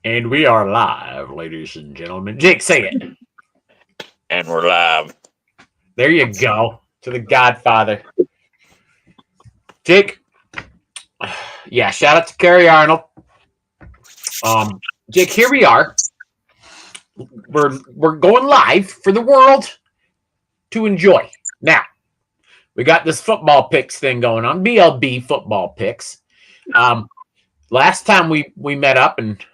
And we are live, ladies and gentlemen. Jake, say it. And we're live. There you go. To the Godfather. Jake. Yeah, shout out to Kerry Arnold. Jake, here we are. We're going live for the world to enjoy. Now, we got this football picks thing going on. BLB football picks. Last time we met up and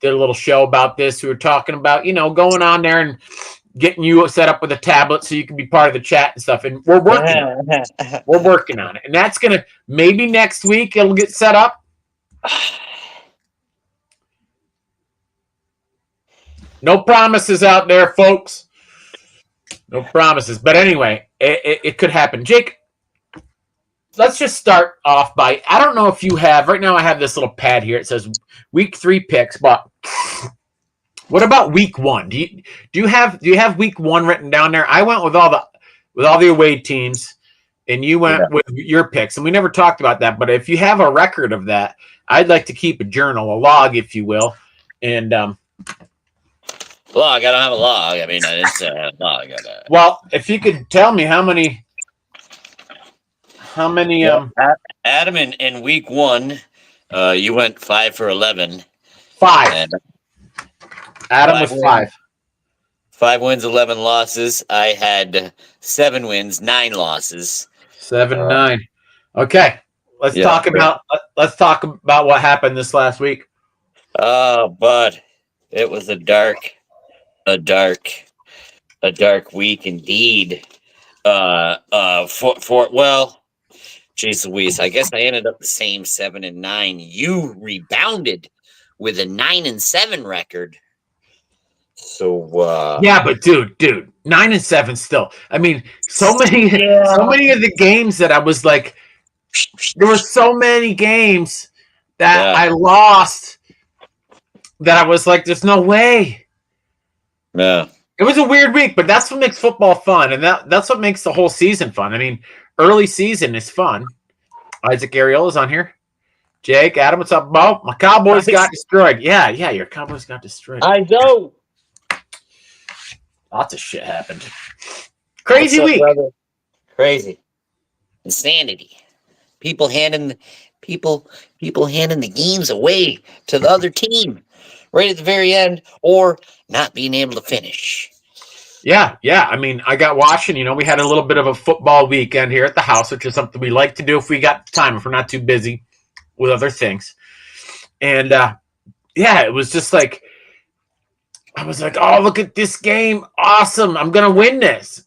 did a little show about this, we were talking about, going on there and getting you set up with a tablet so you can be part of the chat and stuff. And we're working on it. We're working on it. And that's going to, maybe next week it'll get set up. No promises out there, folks. No promises. But anyway, it could happen. Jake, let's just start off by, I don't know if you have, right now I have this little pad here. It says week 3 picks, but what about week 1? Do you have week 1 written down there? I went with all the away teams, and you went with your picks, and we never talked about that. But if you have a record of that, I'd like to keep a journal, a log, if you will. And log. I don't have a log. I mean, I didn't say I had a log. Well, if you could tell me how many. Adam in week 1, you went 5 for 11. 5. Adam was 5. 5 wins, 11 losses. I had 7 wins, 9 losses. 7-9. Okay, let's talk about what happened this last week. But it was a dark week indeed. Jeez Louise, I guess I ended up the same 7-9. You rebounded with a 9-7 record. So yeah, but dude, 9-7 still. I mean, so many of the games that I was like, there were so many games that I lost that I was like, there's no way. Yeah. It was a weird week, but that's what makes football fun, and that's what makes the whole season fun. I mean, early season is fun. Isaac Ariola's on here. Jake, Adam, what's up, Bo? My Cowboys got destroyed. Yeah, your Cowboys got destroyed. I know. Lots of shit happened. Crazy week. Brother? Crazy. Insanity. People handing the games away to the other team right at the very end, or not being able to finish. Yeah. I mean, I got watching. We had a little bit of a football weekend here at the house, which is something we like to do if we got time, if we're not too busy with other things. And it was just like, I was like, oh, look at this game. Awesome. I'm going to win this.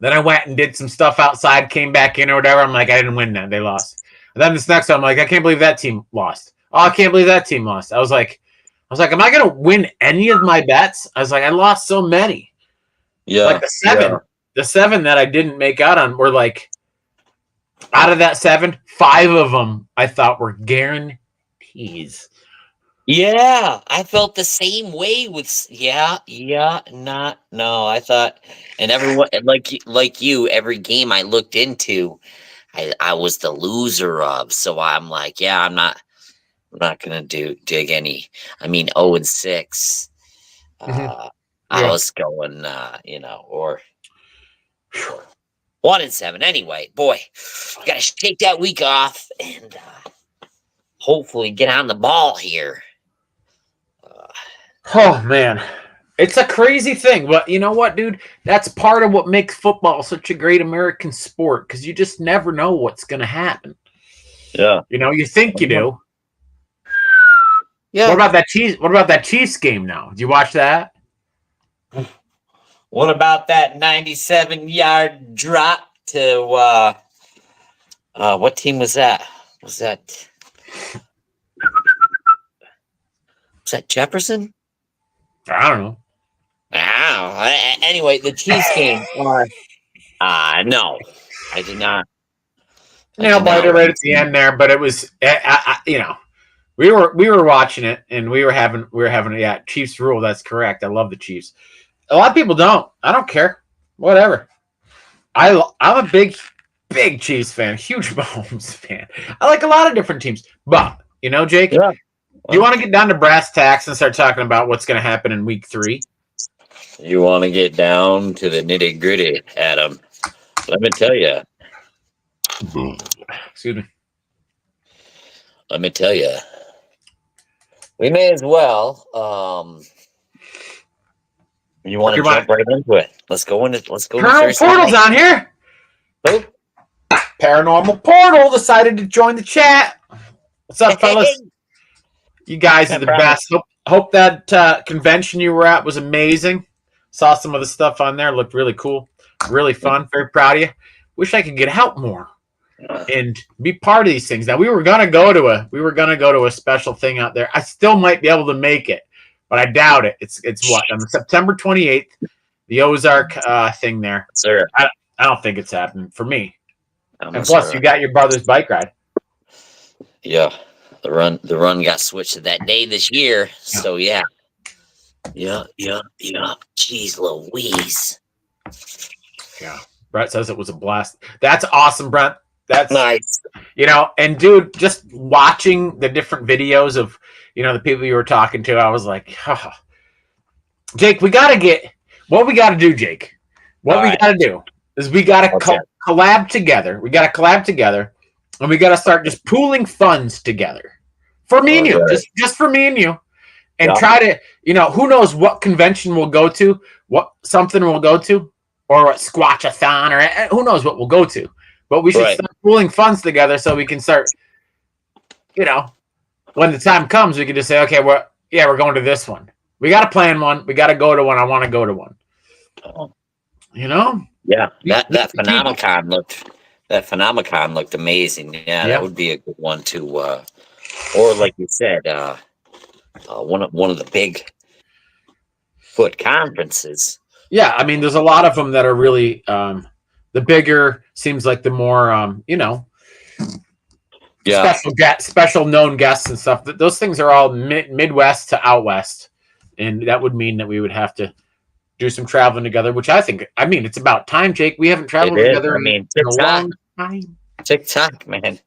Then I went and did some stuff outside, came back in or whatever. I'm like, I didn't win that. They lost. And then this next one, I'm like, I can't believe that team lost. Oh, I can't believe that team lost. I was like, am I going to win any of my bets? I was like, I lost so many. Yeah. Like the 7 that I didn't make out on were like, out of that 7, 5 of them I thought were guarantees. Yeah, I felt the same way with I thought, and everyone like you, every game I looked into, I was the loser of. So I'm like, I'm not gonna dig any. I mean, 0-6. I was going, or 1-7. Anyway, boy, gotta shake that week off and hopefully get on the ball here. Oh, man. It's a crazy thing. But you know what, dude? That's part of what makes football such a great American sport, because you just never know what's going to happen. Yeah. You think you do. Yeah. What about that Chiefs game now? Did you watch that? What about that 97-yard drop to what team was that? Was that Jefferson? I don't know. Anyway, the Chiefs game. No, I did not. Nail biter right at the end there, but it was, we were watching it and we were having Chiefs rule. That's correct. I love the Chiefs. A lot of people don't. I don't care. Whatever. I'm a big Chiefs fan, huge Mahomes fan. I like a lot of different teams, but Jake. Yeah. Do you want to get down to brass tacks and start talking about what's going to happen in week 3? You want to get down to the nitty gritty, Adam? Let me tell you. Excuse me. Let me tell you. We may as well. You want to jump right into it? Let's go into. Let's go. Paranormal Portal's on here. Who? Paranormal Portal decided to join the chat. What's up, fellas? You guys are the best. Hope that convention you were at was amazing. Saw some of the stuff on there. Looked really cool. Really fun. Very proud of you. Wish I could get out more and be part of these things. Now we were gonna go to a special thing out there. I still might be able to make it, but I doubt it. It's what, on September 28th, the Ozark thing there. Sir, I don't think it's happening for me. And plus, you got your brother's bike ride. Yeah, the run got switched to that day this year. So yeah. Jeez Louise. Yeah. Brett says it was a blast. That's awesome, Brent. That's nice. And dude, just watching the different videos of, the people you were talking to, I was like, oh. Jake, what we got to do, Jake, what we got to do is we got to collab together. We got to collab together, and we got to start just pooling funds together for me and you, just for me and you. And try to, who knows what convention we'll go to, what something we'll go to, or what Squatchathon, or who knows what we'll go to. But we should start pooling funds together so we can start, when the time comes, we can just say, okay, we're going to this one. We got to plan one. We got to go to one. I want to go to one. Yeah, that Phenomenon looked amazing. Yeah, that would be a good one to, or like you said, one of the big foot conferences. Yeah, I mean, there's a lot of them that are really the bigger seems like the more special known guests and stuff. Those things are all Midwest to out west, and that would mean that we would have to do some traveling together. Which I think, it's about time, Jake. We haven't traveled together in a long time. TikTok, man.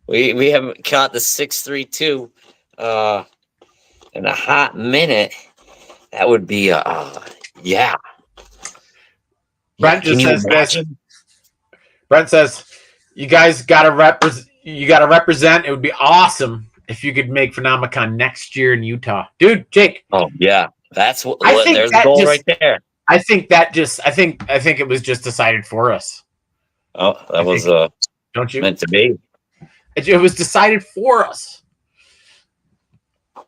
We haven't caught the 632 in a hot minute. That would be yeah. Brent just says this. Brent says, "You guys gotta represent. You gotta represent. It would be awesome if you could make Phenomenon next year in Utah, dude." Jake. Oh yeah, there's the goal right there. I think it was just decided for us. Oh, that was don't you meant to be? It was decided for us.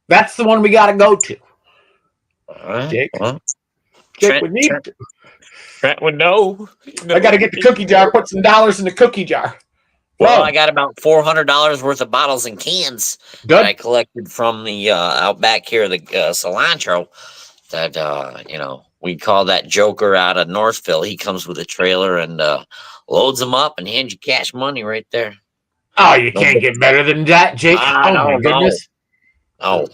That's the one we got to go to. Jake. Jake would need to. Trent would know. I got to get the cookie jar. Put some dollars in the cookie jar. Well, I got about $400 worth of bottles and cans that I collected from the out back here, the cilantro. That we call that Joker out of Northville. He comes with a trailer and loads them up and hands you cash money right there. Oh, you can't get better than that, Jake. Oh my goodness. Oh.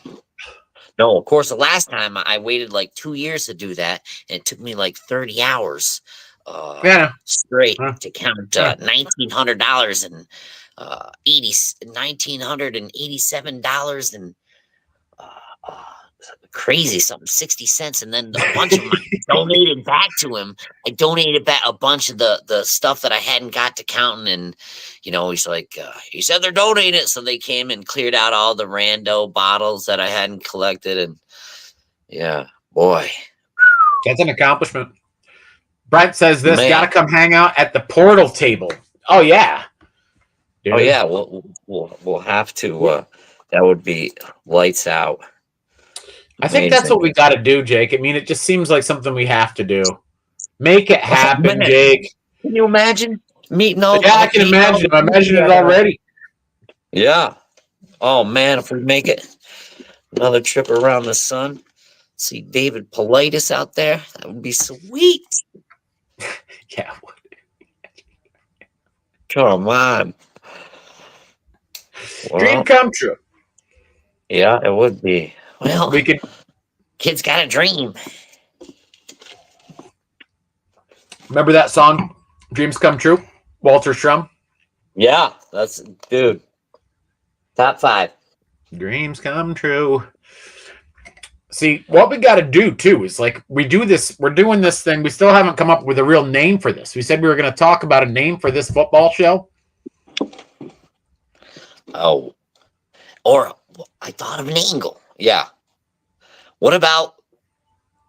No, of course, the last time I waited like 2 years to do that, and it took me like 30 hours straight to count $1,900 and $1,987 and crazy something 60 cents, and then a bunch of them I donated back to him. I donated back a bunch of the stuff that I hadn't got to counting, and he's like, he said they're donating it, so they came and cleared out all the rando bottles that I hadn't collected, and yeah, boy, that's an accomplishment. Brent says this, gotta come hang out at the portal table. Oh yeah. Dude. Oh yeah, we'll have to. That would be lights out. I think that's what we got to do, Jake. It just seems like something we have to do. Make it happen, Jake. Can you imagine meeting all? Yeah, I can imagine. I imagine it already. Yeah. Oh man, if we make it another trip around the sun, see David Politis out there, that would be sweet. Yeah. Come on. Dream come true. Yeah, it would be. Well, we could. Kids got a dream. Remember that song, "Dreams Come True"? Walter Strum. Yeah, that's dude. Top 5. Dreams come true. See, what we got to do too is like we do this. We're doing this thing. We still haven't come up with a real name for this. We said we were going to talk about a name for this football show. Oh, or I thought of an angle. Yeah. What about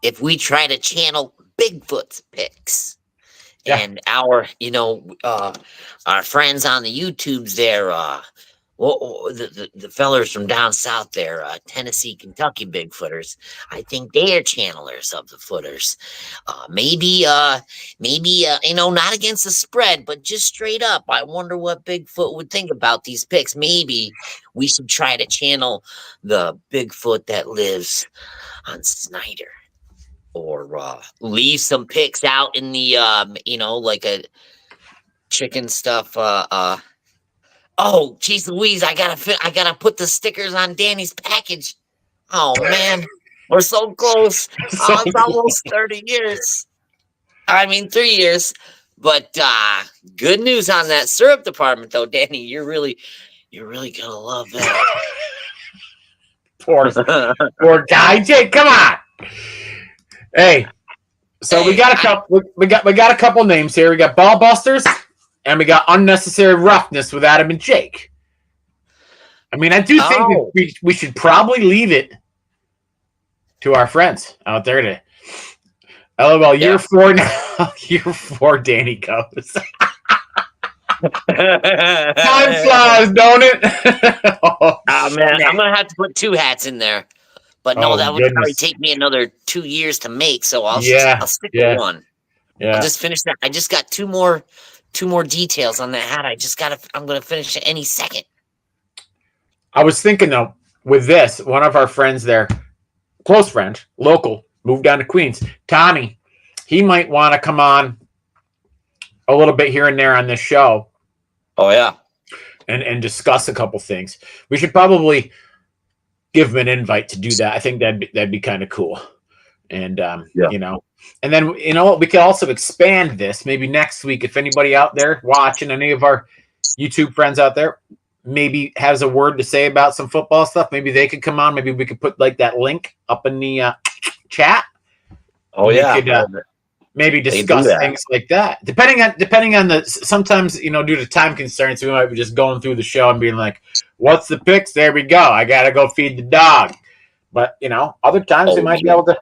if we try to channel Bigfoot's pics? Yeah. And our, our friends on the YouTubes there, the fellers from down south there, Tennessee, Kentucky Bigfooters, I think they are channelers of the footers. Maybe, not against the spread, but just straight up. I wonder what Bigfoot would think about these pics. Maybe we should try to channel the Bigfoot that lives on Snyder. Or leave some pics out in the like a chicken stuff. Oh, geez Louise, I gotta put the stickers on Danny's package. Oh man, we're so close. Oh, it's almost 30 years. I mean 3 years. But good news on that syrup department though, Danny. You're really gonna love that. Poor guy, Jake. Come on. Hey, so we got a couple names here. We got Ball Busters, and we got Unnecessary Roughness with Adam and Jake. I mean, I do think we should probably leave it to our friends out there to. LOL, year 4 now. Year 4, Danny goes. Time flies, don't it? Oh man, I'm gonna have to put 2 hats in there. But no, that would probably take me another 2 years to make, so I'll stick with one. Yeah. I'll just finish that. I just got two more details on that hat. I'm gonna finish it any second. I was thinking though, with this, one of our friends there, close friend, local, moved down to Queens, Tommy, he might want to come on a little bit here and there on this show. Oh yeah. And discuss a couple things. We should probably give him an invite to do that. I think that'd be kind of cool. And and then we could also expand this maybe next week if anybody out there watching, any of our YouTube friends out there maybe has a word to say about some football stuff. Maybe they could come on. Maybe we could put like that link up in the chat. Oh yeah. We could, maybe discuss things like that. Depending on the sometimes due to time constraints, we might be just going through the show and being like, "What's the picks? There we go. I gotta go feed the dog." But other times we might be able to.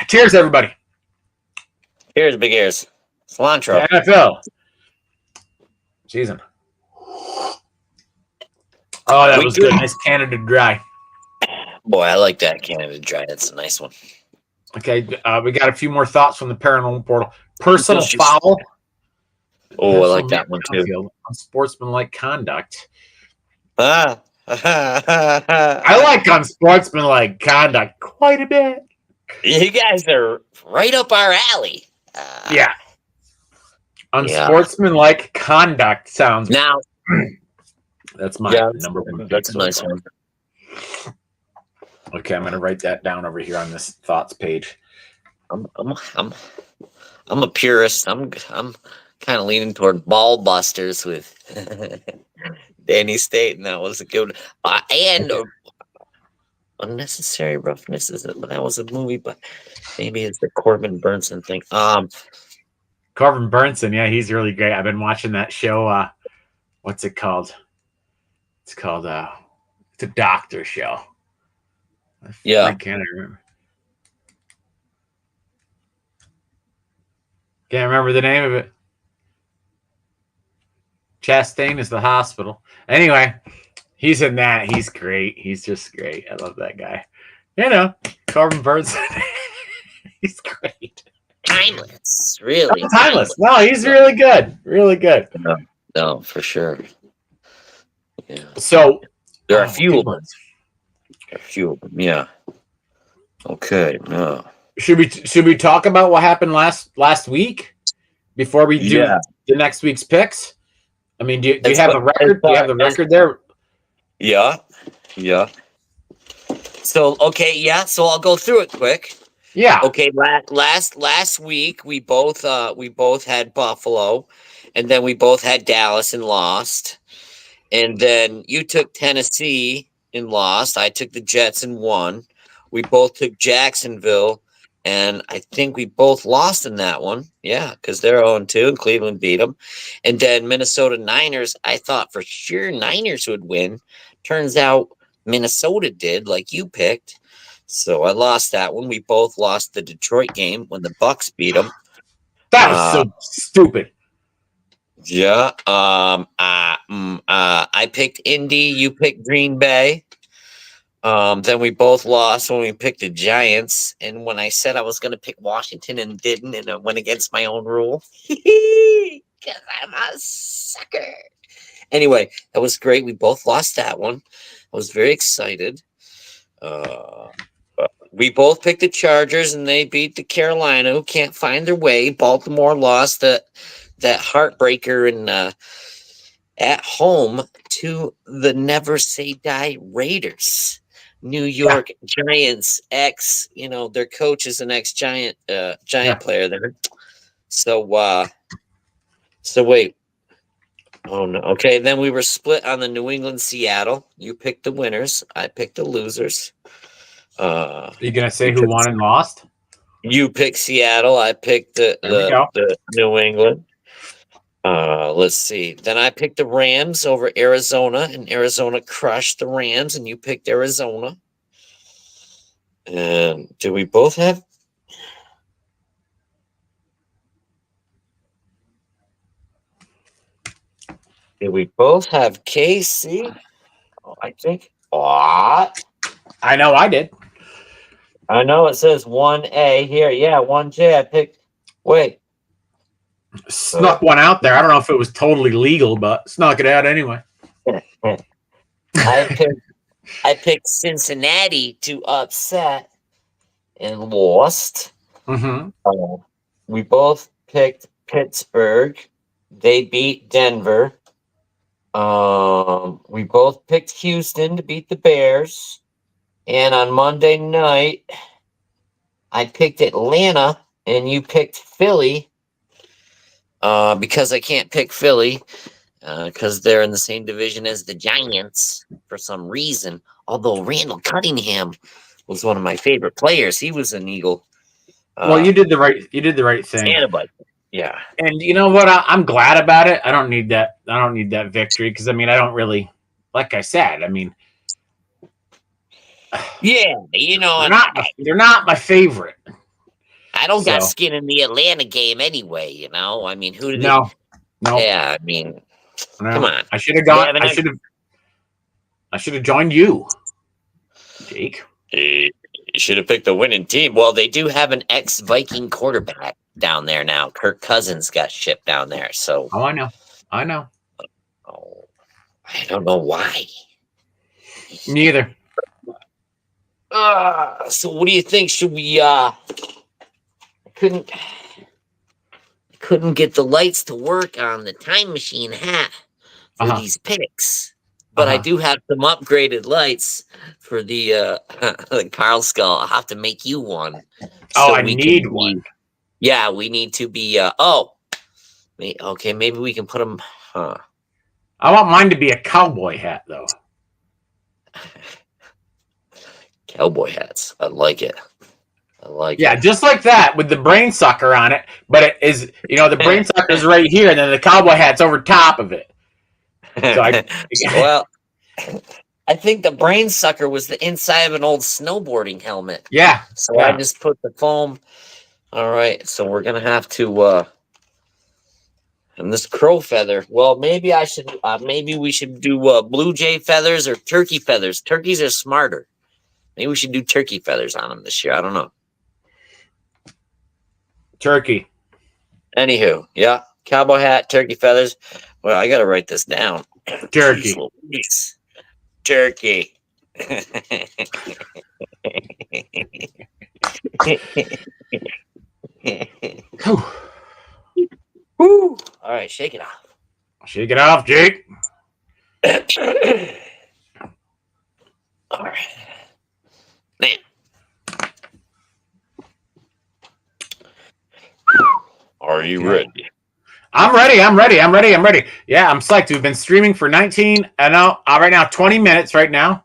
Cheers, everybody! Cheers, big ears. Cilantro. NFL season. Oh, that was good. Nice Canada Dry. Boy, I like that Canada Dry. That's a nice one. Okay, we got a few more thoughts from the paranormal portal. Personal foul. Oh, I like that one too. Unsportsmanlike conduct. I like unsportsmanlike conduct quite a bit. You guys are right up our alley. Yeah. Unsportsmanlike conduct sounds. Now, that's my number one. That's a nice one. Okay, I'm gonna write that down over here on this thoughts page. I'm a purist. I'm kind of leaning toward Ball Busters with Danny State, and that was a good. And Unnecessary Roughness that was a movie, but maybe it's the Corbin Burnson thing. Corbin Burnson, yeah, he's really great. I've been watching that show. What's it called? It's called it's a doctor show. I can't remember. Can't remember the name of it. Chastain is the hospital. Anyway, he's in that. He's great. He's just great. I love that guy. Corbin Burnson. He's great. Timeless, really. Timeless. No, he's really good. Really good. No, for sure. Yeah. So there are a few of them. Yeah. Okay. No. Should we talk about what happened last week before we do the next week's picks? I mean, do you have a record? Do you have the record there? Yeah. So so I'll go through it quick. Yeah. Okay. Last week we both had Buffalo, and then we both had Dallas and lost. And then you took Tennessee and lost. I took the Jets and won. We both took Jacksonville, and I think we both lost in that one. Yeah, because they're 0-2, and Cleveland beat them. And then Minnesota Niners, I thought for sure Niners would win. Turns out Minnesota did, like you picked. So I lost that one. We both lost the Detroit game when the Bucks beat them. That was so stupid. Yeah. I picked Indy. You picked Green Bay. Then we both lost when we picked the Giants. And when I said I was going to pick Washington and didn't, and I went against my own rule because I'm a sucker. Anyway, that was great. We both lost that one. I was very excited. We both picked the Chargers, and they beat the Carolina, who can't find their way. Baltimore lost that heartbreaker and at home to the Never Say Die Raiders. New York Giants their coach is an ex-Giant player there. So wait. Oh no. Okay, then we were split on the New England Seattle. You picked the winners. I picked the losers. Are you gonna say who won and lost? You picked Seattle. I picked the New England. Let's see. Then I picked the Rams over Arizona, and Arizona crushed the Rams, and you picked Arizona. And do we both have? Did we both have KC? Oh, I think. What? I know I did. I know it says 1A here. Yeah, 1J. I picked. Wait. Snuck one out there. I don't know if it was totally legal, but snuck it out anyway. I picked Cincinnati to upset and lost. Mm-hmm. We both picked Pittsburgh. They beat Denver. We both picked Houston to beat the Bears. And on Monday night, I picked Atlanta and you picked Philly. Because I can't pick Philly because they're in the same division as the Giants for some reason. Although Randall Cunningham was one of my favorite players. He was an Eagle. Well, you did the right thing. Yeah. And you know what? I'm glad about it. I don't need that victory because I mean I don't really, like I said. I mean, yeah, they're not my favorite. I don't got skin in the Atlanta game anyway. I mean, who did? No. Yeah, I mean, come on. I should have gone. I should have joined you, Jake. You should have picked the winning team. Well, they do have an ex-Viking quarterback down there now. Kirk Cousins got shipped down there. So. Oh, I know. Oh, I don't know why. Neither. So what do you think? Should we? Couldn't get the lights to work on the time machine hat for these Pics. But I do have some upgraded lights for the Carl Skull. I'll have to make you one. So I need one. Yeah, we need to be. Okay, maybe we can put them. I want mine to be a cowboy hat, though. Cowboy hats. I like it. Yeah, just like that with the brain sucker on it. But it is, the brain sucker is right here, and then the cowboy hat's over top of it. So well, I think the brain sucker was the inside of an old snowboarding helmet. Yeah. So I just put the foam. All right. So we're gonna have to. And this crow feather. Well, maybe I should. Maybe we should do blue jay feathers or turkey feathers. Turkeys are smarter. Maybe we should do turkey feathers on them this year. I don't know. Turkey. Anywho, yeah, cowboy hat, turkey feathers. Well, I gotta write this down. Turkey. Turkey. Woo. All right, shake it off. Shake it off, Jake. All right. Man. Are you ready? I'm ready. I'm ready. I'm ready. I'm ready. Yeah, I'm psyched. We've been streaming for 19, I know, right now, 20 minutes right now.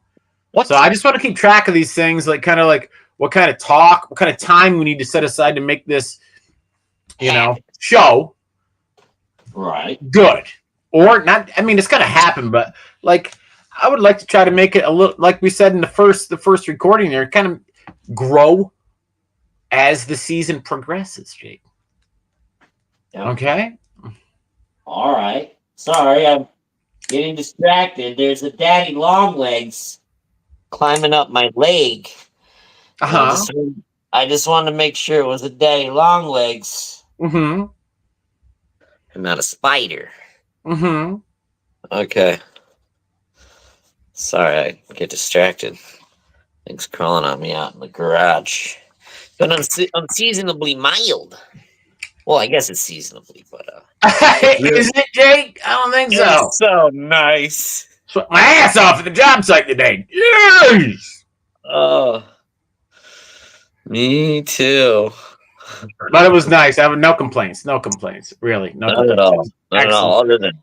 So What? I just want to keep track of these things, like kind of like what kind of talk, what kind of time we need to set aside to make this, Happen. show Right. good. Or not. I mean, it's going to happen, but like, I would like to try to make it a little, like we said in the first recording there, kind of grow as the season progresses, Jake. Yep. Okay? All right. Sorry, I'm getting distracted. There's a daddy long legs climbing up my leg. And Uh-huh. I just wanted to make sure it was a daddy long legs Mm-hmm. and not a spider. Mm-hmm. Okay. Sorry, I get distracted. Things crawling on me out in the garage. But unseasonably mild. Well, I guess it's seasonably, but Is it, Jake? I don't think so. it's so nice. Sweat my ass off at the job site today. Yes! Oh, me too. But it was nice. I have no complaints. No complaints. Really. No Not at complaints. all. Not at all. Excellent. Other than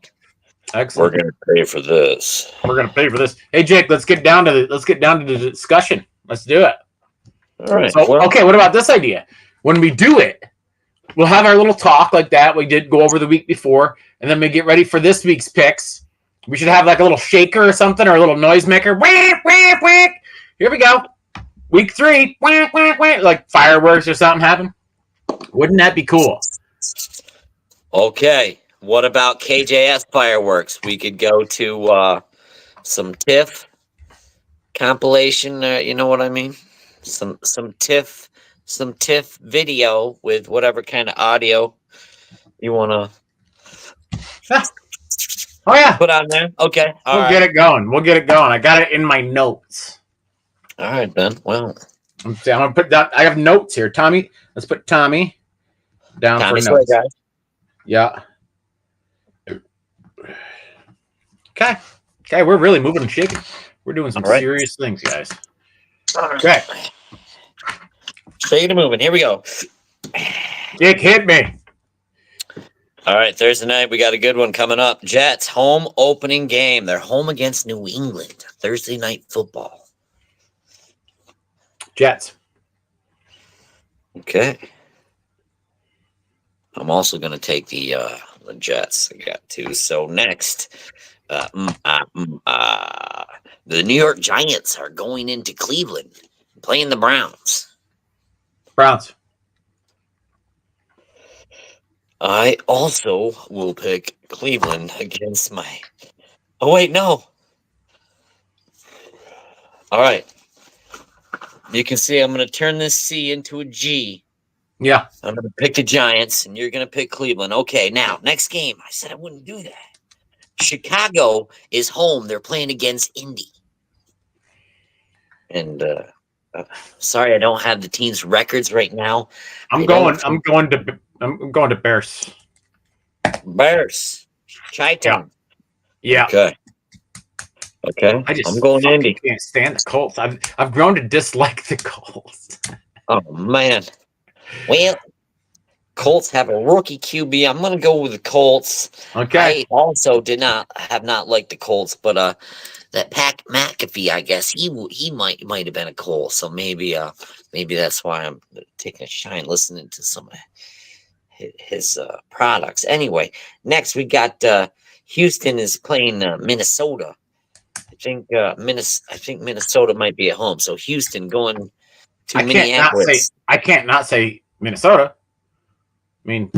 we're Excellent. gonna pay for this. We're gonna pay for this. Hey Jake, let's get down to the discussion. Let's do it. All right. So Well, okay, what about this idea? When we do it, we'll have our little talk like that we did go over the week before, and then we get ready for this week's picks. We should have like a little shaker or something, or a little noisemaker. Whack, whack, whack. Here we go. Week 3, whack, whack, whack. Like fireworks or something happen. Wouldn't that be cool? okay. What about KJS fireworks? We could go to some TIFF compilation. You know what I mean? Some TIFF video with whatever kind of audio you want to Yeah. Oh yeah. put on there. Okay. We'll get it going. We'll get it going. I got it in my notes. All right, Ben. Well, I'm gonna put down. I have notes here. Tommy, let's put Tommy down Tommy's for way, notes. guys. Yeah. Okay. Okay, we're really moving and shaking. We're doing some All right. serious things, guys. All right. Okay. Shaking and moving. Here we go. Dick, hit me. All right, Thursday night, we got a good one coming up. Jets, home opening game. They're home against New England. Thursday night football. Jets. Okay. I'm also going to take the Jets. I got two. So next, the New York Giants are going into Cleveland, playing the Browns. Browns. I also will pick Cleveland against my. Oh, wait, no. All right. You can see I'm going to turn this C into a G. Yeah. I'm going to pick the Giants, and you're going to pick Cleveland. Okay, now, next game. I said I wouldn't do that. Chicago is home. They're playing against Indy. And sorry, I don't have the team's records right now. I'm going to Bears. Bears. Chi-town. Yeah. Okay. I'm going Indy. Can't stand the Colts. I've grown to dislike the Colts. Oh man. Well, Colts have a rookie QB. I'm going to go with the Colts. Okay. I also have not liked the Colts, but that Pat McAfee, I guess he might have been a Colt. So maybe that's why I'm taking a shine listening to some of his products. Anyway, next we got Houston is playing Minnesota. I think Minnesota might be at home. So Houston going to Minneapolis. I can't not say Minnesota. I mean,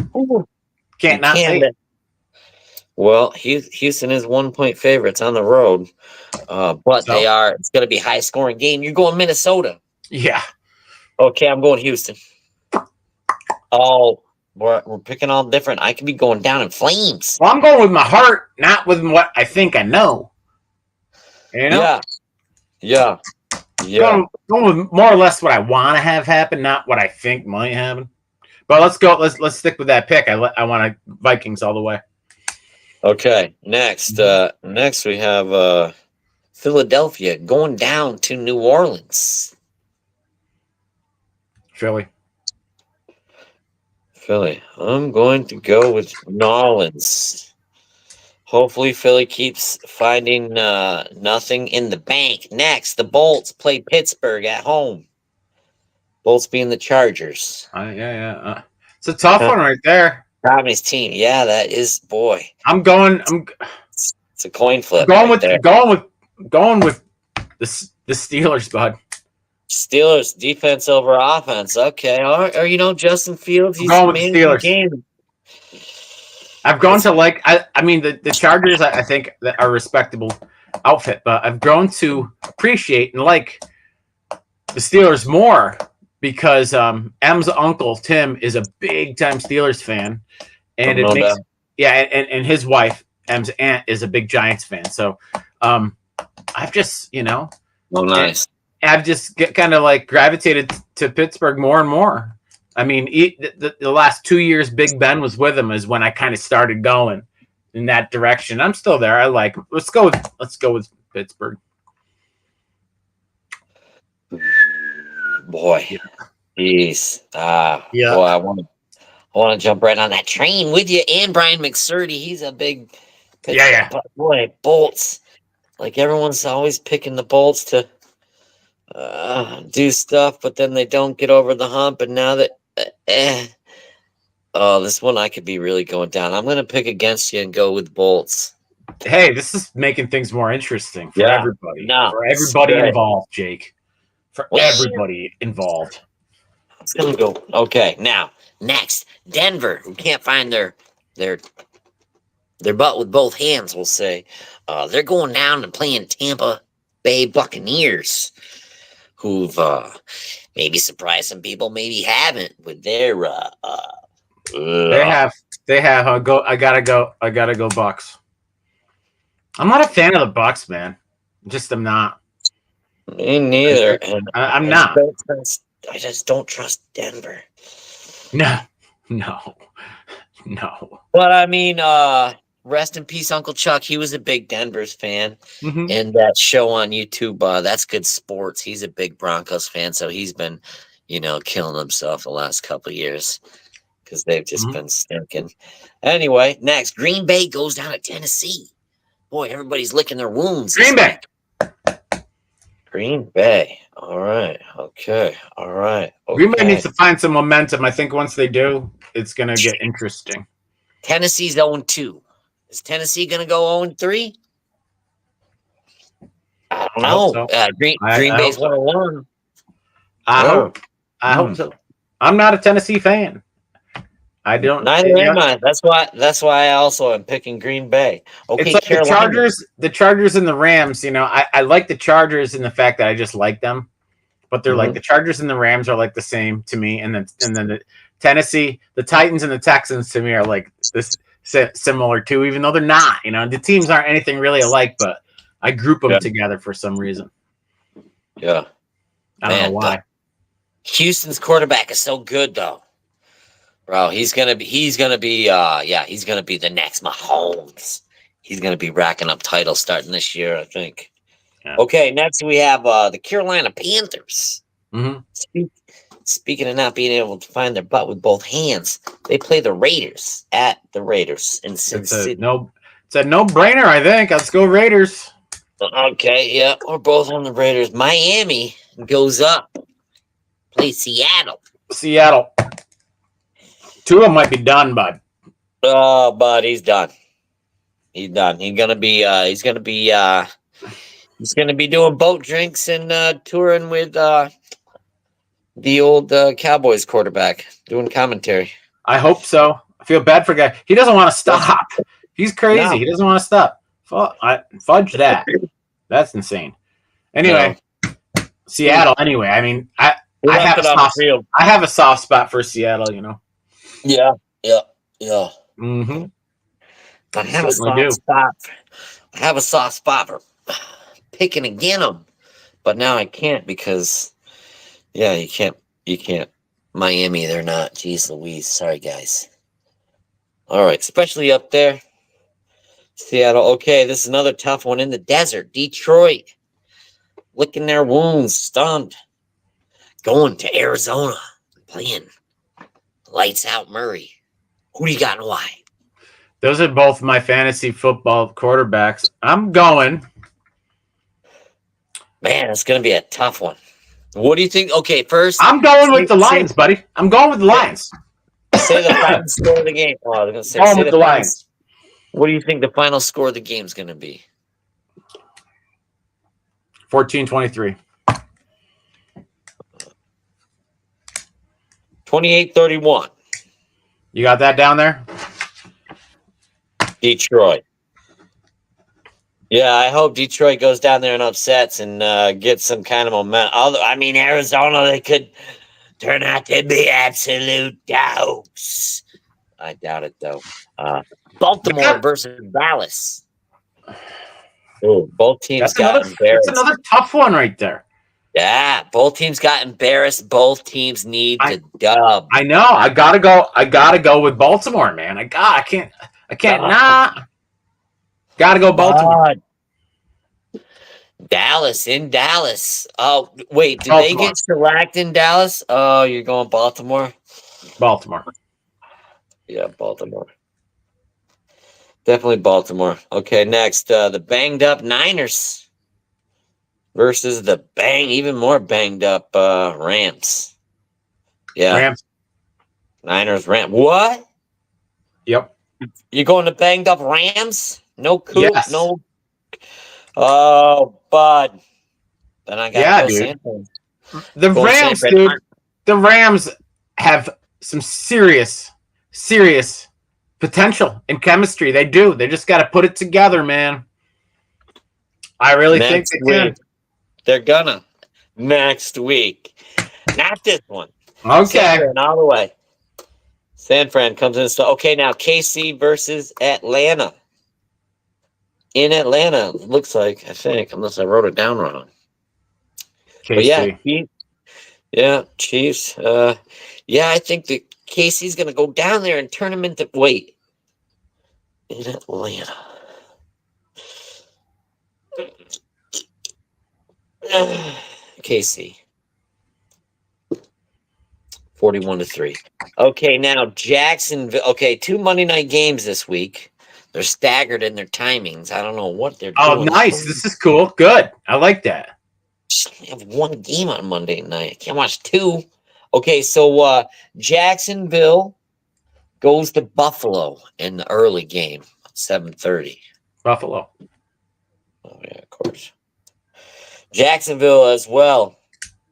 can't not say it. Well, Houston is 1-point favorites on the road, but it's going to be a high scoring game. You're going Minnesota. Yeah. Okay, I'm going Houston. Oh, we're picking all different. I could be going down in flames. Well, I'm going with my heart, not with what I think I know. You know? Yeah. Going with more or less what I want to have happen, not what I think might happen. But let's go. Let's stick with that pick. I want Vikings all the way. Okay. Next we have Philadelphia going down to New Orleans. Philly. Philly. I'm going to go with Nolans. Hopefully, Philly keeps finding nothing in the bank. Next, the Bolts play Pittsburgh at home. Bolts being the Chargers. Yeah. It's a tough one right there. Tommy's team. Yeah, that is, boy. I'm going. I'm It's a coin flip going right with there. going with the Steelers, bud. Steelers defense over offense. Okay. Or Justin Fields, I'm he's going with the managing the Steelers. game. I've gone to I mean the Chargers I think that are a respectable outfit, but I've grown to appreciate and like the Steelers more because M's uncle Tim is a big time Steelers fan, and it No makes doubt. and his wife M's aunt is a big Giants fan. So I've just Oh, nice. I've just kind of like gravitated to Pittsburgh more and more. I mean, the last 2 years Big Ben was with him is when I kind of started going in that direction. I'm still there. I like. Let's go with Pittsburgh. Boy. Jeez. Yeah. Boy, I want to jump right on that train with you. And Brian McSurdy, he's a big pitcher. Yeah. But boy, Bolts. Like everyone's always picking the Bolts to do stuff, but then they don't get over the hump. And now that, this one I could be really going down. I'm going to pick against you and go with Bolts. Hey, this is making things more interesting for everybody. No, for everybody straight. involved, Jake. For everybody involved. It's going to go. Okay, now, next, Denver, who can't find their butt with both hands, we'll say. They're going down and playing Tampa Bay Buccaneers, who've maybe surprised some people, maybe haven't with their. They have. I gotta go Bucks. I'm not a fan of the Bucks, man. I'm not. Me neither. And I'm not. I just don't trust Denver. No. But I mean, rest in peace, Uncle Chuck. He was a big Denver's fan. Mm-hmm. And that show on YouTube, That's Good Sports. He's a big Broncos fan, so he's been, killing himself the last couple of years because they've just been stinking. Anyway, next, Green Bay goes down to Tennessee. Boy, everybody's licking their wounds. Green Bay. All right. Okay. All right. Okay. Green Bay needs to find some momentum. I think once they do, it's going to get interesting. Tennessee's 0-2. Is Tennessee going to go 0-3? I don't know. Green Bay's 1-1. I hope so. I'm not a Tennessee fan. I don't. Neither am I. That's why I also am picking Green Bay. Okay, it's like the Chargers and the Rams. I like the Chargers in the fact that I just like them, but they're like the Chargers and the Rams are like the same to me, and then the Tennessee, the Titans and the Texans to me are like this similar too, even though they're not. The teams aren't anything really alike, but I group them together for some reason. Yeah, I don't know why. Houston's quarterback is so good though. Bro, he's gonna be the next Mahomes. He's gonna be racking up titles starting this year, I think. Yeah. Okay, next we have the Carolina Panthers. Mm-hmm. Speaking of not being able to find their butt with both hands, they play the Raiders at the Raiders in Sin City. It's a no-brainer, I think. Let's go Raiders. Okay, yeah, we're both on the Raiders. Miami goes up. Play Seattle. Two of them might be done, bud. Oh, bud, he's done. He's done. He's gonna be doing boat drinks and touring with the old Cowboys quarterback, doing commentary. I hope so. I feel bad for guy. He doesn't want to stop. He's crazy. No. He doesn't want to stop. Fudge that. That's insane. Anyway, Seattle. Anyway, I mean, I have a soft spot for Seattle. Yeah. Mm-hmm. I have a soft spot for picking against them, but now I can't because, you can't. Miami, they're not. Jeez Louise. Sorry, guys. All right, especially up there. Seattle. Okay, this is another tough one in the desert. Detroit. Licking their wounds, stunned. Going to Arizona. Playing Lights Out Murray. Who do you got and why? Those are both my fantasy football quarterbacks. I'm going. Man, it's going to be a tough one. What do you think? Okay, first, I'm going with the Lions, buddy. I'm going with the Lions. say the final score of the game. Oh, I was going to Going say with the the final. Lions. What do you think the final score of the game is going to be? 14-23. 28-31. You got that down there? Detroit. Yeah, I hope Detroit goes down there and upsets and gets some kind of momentum. Although, I mean, Arizona, they could turn out to be absolute dogs. I doubt it, though. Baltimore versus Dallas. Oh, both teams got embarrassed. That's another tough one right there. Yeah, both teams got embarrassed. Both teams need the dub. I know. I gotta go with Baltimore, man. I can't not. Gotta go Baltimore. Dallas in Dallas. Oh, wait, did they get shellacked in Dallas? Oh, you're going Baltimore? Baltimore. Yeah, Baltimore. Definitely Baltimore. Okay, next, the banged up Niners versus the even more banged up Rams. Yeah. Rams. Niners, Rams. What? Yep. You're going to banged up Rams? No coup? Yes. No. Oh, bud. Then I got to go dude. The Rams, dude. The Rams have some serious potential in chemistry. They do. They just got to put it together, man. I really think they can. They're gonna. Next week. Not this one. Okay. San Fran all the way. San Fran comes in. Okay, now KC versus Atlanta. In Atlanta, looks like, I think, unless I wrote it down wrong. KC. But yeah, Chiefs. Yeah, I think that KC's going to go down there and turn them into. Wait. In Atlanta. KC. 41-3. Okay, now Jacksonville. Okay, 2 Monday night games this week. They're staggered in their timings. I don't know what they're doing. Oh, nice. This is cool. Good. I like that. Just have one game on Monday night. I can't watch 2. Okay, so Jacksonville goes to Buffalo in the early game, 7:30. Buffalo. Oh, yeah, of course. Jacksonville as well.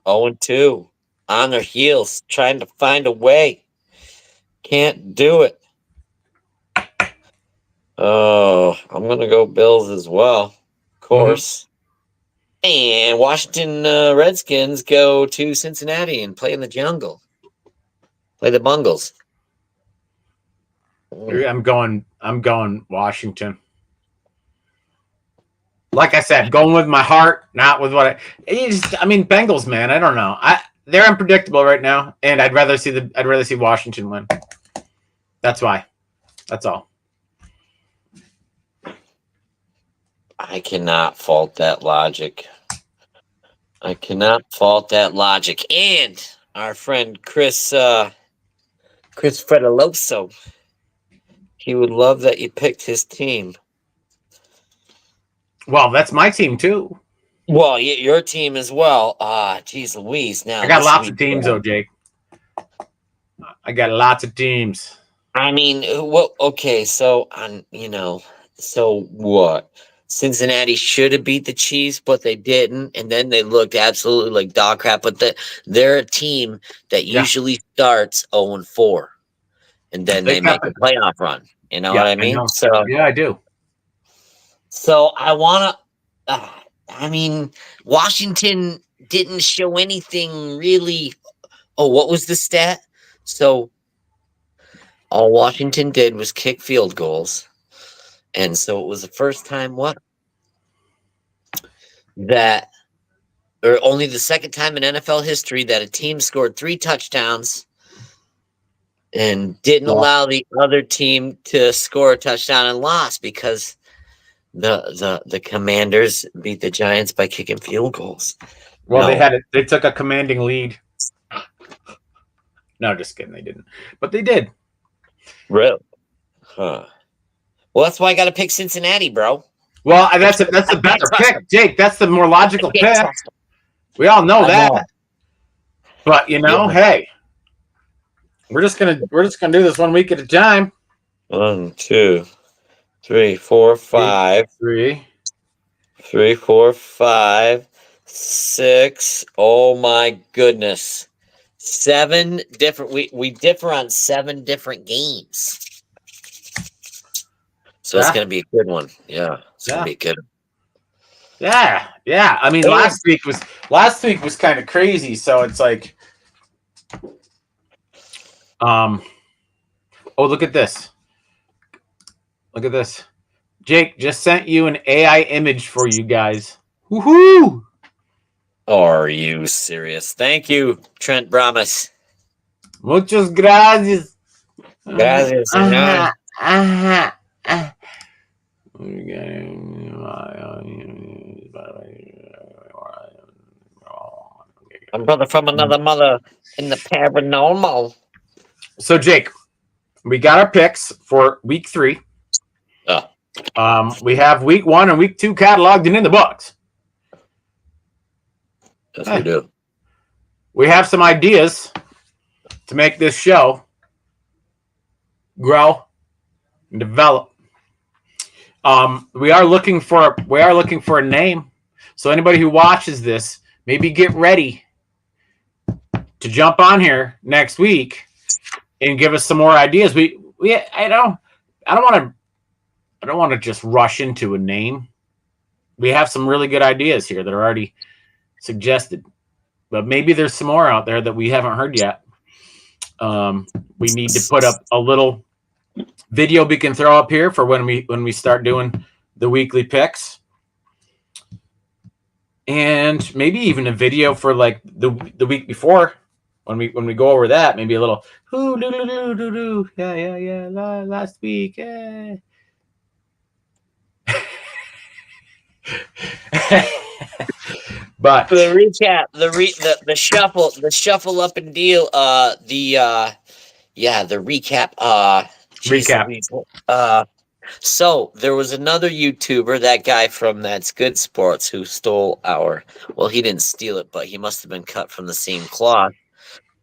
0-2. On their heels, trying to find a way. Can't do it. Oh, I'm going to go Bills as well, of course. And Washington Redskins go to Cincinnati and play in the jungle. Play the Bungles. I'm going Washington. Like I said, going with my heart, not with what I mean, Bengals, man. I don't know. They're unpredictable right now, and I'd rather see Washington win. That's why. That's all. I cannot fault that logic. And our friend Chris Fredoloso, he would love that you picked his team. Well, that's my team too. Well, your team as well. Geez Louise. Now I got lots of teams, though, Jake. I got lots of teams. I mean, okay, so so what? Cincinnati should have beat the Chiefs, but they didn't, and then they looked absolutely like dog crap. But they're a team that usually starts 0-4, and then they make a playoff run. You know what I mean? So yeah, I do. So I want to. I mean, Washington didn't show anything really. Oh, what was the stat? So all Washington did was kick field goals. And so it was the first time or only the second time in NFL history that a team scored 3 touchdowns and didn't allow the other team to score a touchdown and lost because the Commanders beat the Giants by kicking field goals. Well, they took a commanding lead. No, just kidding. They didn't, but they did. Really? Huh. Well, that's why I got to pick Cincinnati, bro. Well, that's the better pick, Jake. That's the more logical pick. We all know that. But hey, we're just gonna do this 1 week at a time. 1, 2, 3, 4, 5. 3, 4, 5, 6. Oh my goodness. 7 different. We differ on 7 different games. So it's gonna be a good one. Yeah, it's gonna be good. Yeah. I mean, last week was kind of crazy. So it's like, oh, look at this. Look at this. Jake just sent you an AI image for you guys. Woohoo! Are you serious? Thank you, Trent Bramas. Muchas gracias. Gracias, señor. I'm brother from another mother in the paranormal. So, Jake, we got our picks for week 3. We have week 1 and week 2 cataloged and in the books. Yes, we do. We have some ideas to make this show grow and develop. We are looking for a name. So anybody who watches this, maybe get ready to jump on here next week and give us some more ideas. I don't want to just rush into a name. We have some really good ideas here that are already suggested, but maybe there's some more out there that we haven't heard yet. We need to put up a little video we can throw up here for when we start doing the weekly picks, and maybe even a video for like the week before when we go over that. Maybe a little last week. Yeah. But the recap, the shuffle up and deal, the recap. Recap. So there was another YouTuber, that guy from That's Good Sports, who stole he didn't steal it, but he must have been cut from the same cloth,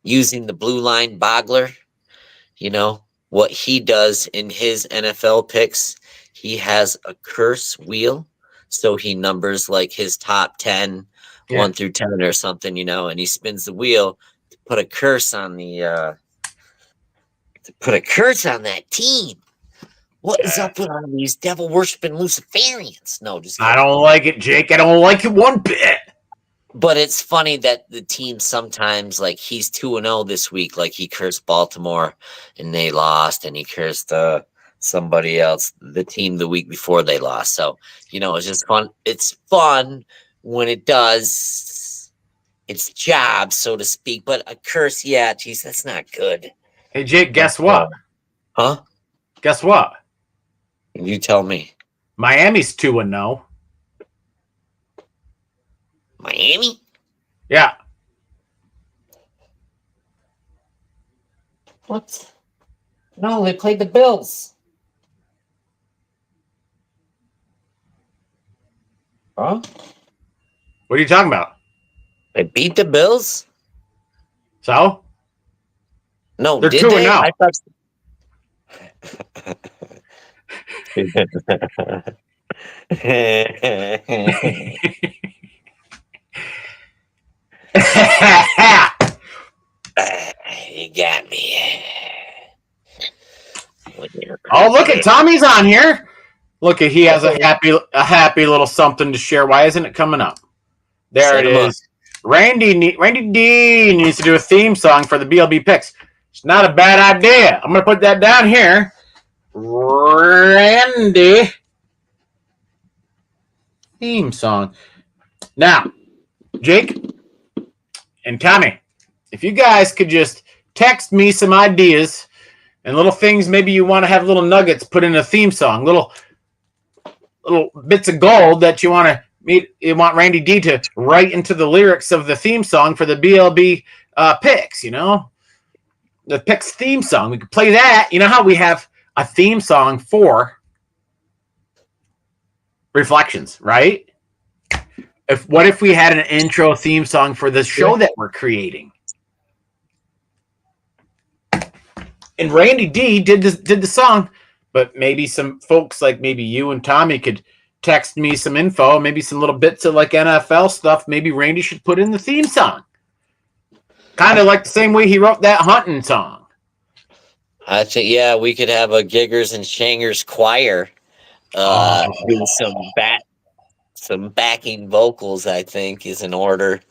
using the blue line boggler. You know what he does in his NFL picks? He has a curse wheel, so he numbers like his top 10, 1 through 10 or something, and he spins the wheel to put a curse on that team. What is up with all these devil worshiping Luciferians? No, just kidding. I don't like it, Jake. I don't like it one bit. But it's funny that the team sometimes, like, he's 2-0 this week. Like, he cursed Baltimore and they lost, and he cursed somebody else, the team, the week before they lost. So, it's just fun. It's fun when it does its job, so to speak. But a curse, geez, that's not good. Hey, Jake, guess what? Huh? Guess what? You tell me. Miami's 2-0. Miami? Yeah. What? No, they played the Bills. Huh? What are you talking about? They beat the Bills? So? No, they're did 2-0. they? I thought... You got me. Oh, look at Tommy's on here. Look at, he has a happy little something to share. Why isn't it coming up? There it is. Randy D needs to do a theme song for the BLB picks. It's not a bad idea. I'm going to put that down here. Randy theme song. Now, Jake and Tommy, if you guys could just text me some ideas and little things, maybe you want to have little nuggets put in a theme song, little bits of gold that you want Randy D to write into the lyrics of the theme song for the BLB picks, the Pics theme song. We could play that. You know how we have a theme song for Reflections, right? What if we had an intro theme song for the show that we're creating? And Randy D did the song, but maybe some folks like maybe you and Tommy could text me some info, maybe some little bits of like NFL stuff. Maybe Randy should put in the theme song, kind of like the same way he wrote that hunting song. I think we could have a Giggers and Shangers choir do some backing vocals. I think is in order.